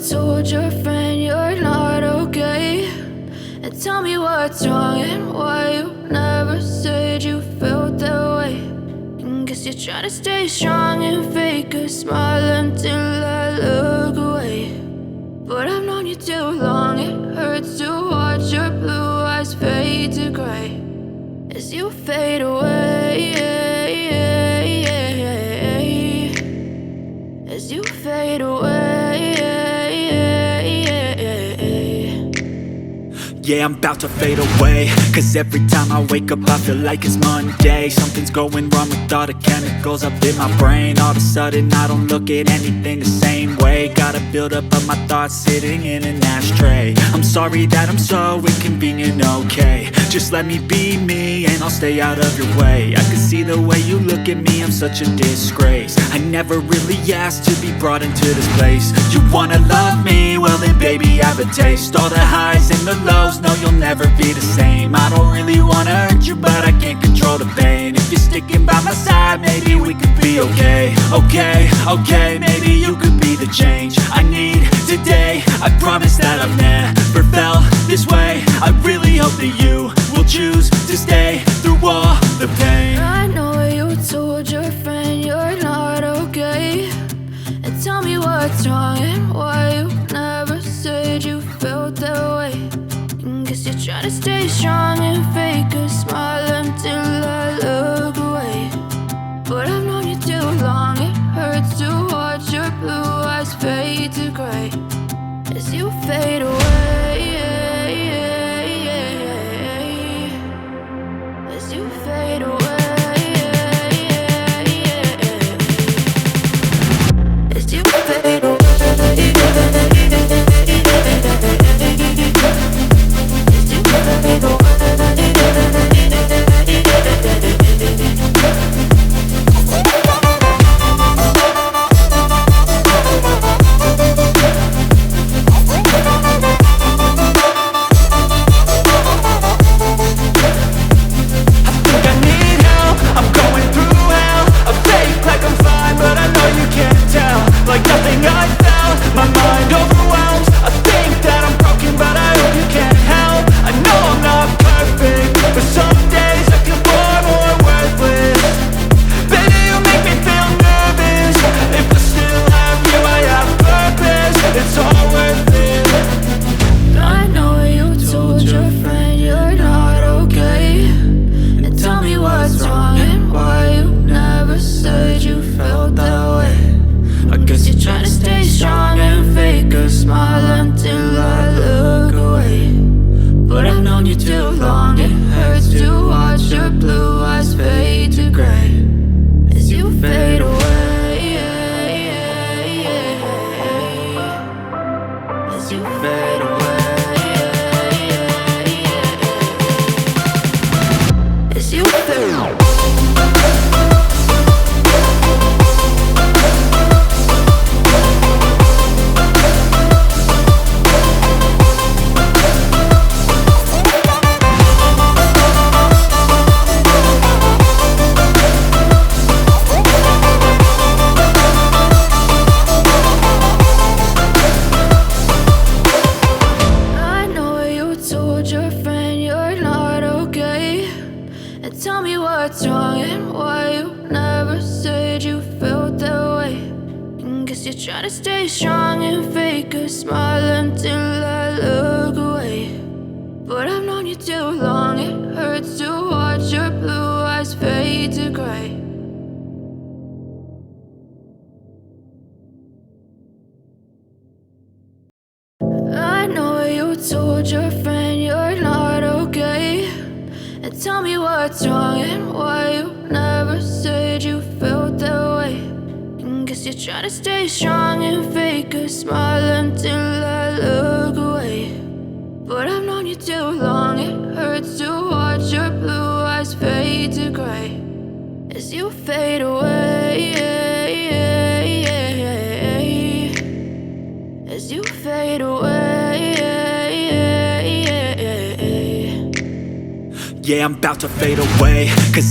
told your friend you're not okay, and tell me what's wrong and why you never said you felt that way. And guess you're trying to stay strong and fake a smile until I look away. But I've known you too long, it hurts to watch your blue eyes fade to gray as you fade away, as you fade away. Yeah, I'm about to fade away, cause every time I wake up I feel like it's Monday. Something's going wrong with all the chemicals up in my brain. All of a sudden I don't look at anything the same way. Gotta build up of my thoughts sitting in an ashtray. I'm sorry that I'm so inconvenient, okay. Just let me be me and I'll stay out of your way. I can see the way you look at me, I'm such a disgrace. I never really asked to be brought into this place. You wanna love me? Well then baby I have a taste. All the highs and the lows, no you'll never be the same. I don't really wanna hurt you but I can't control the pain. If you're sticking by my side maybe we could be okay. Okay, maybe you could be the change I need today. I promise that I've never felt this way. I really hope that you will choose to stay through all the pain. I know you told your friend you're not okay, and tell me what's wrong and why you never said you felt that way. And guess you're trying to stay strong and fake a smile until I look away. But I've known you too long, it hurts to watch your blue eyes fade to gray as you fade away, as you fade away, as you fade away. Tell me what's wrong and why you never said you felt that way. And guess you're trying to stay strong and fake a smile until I look away. But I've known you too long, it hurts to watch your blue eyes fade to gray. I know you told your friend you're not okay, and tell me what's wrong and why you never said you felt that way. And guess you're trying to stay strong and fake a smile until I look away. But I've known you too long, it hurts to watch your blue eyes fade to gray as you fade away, as you fade away. Yeah, I'm about to fade away, cause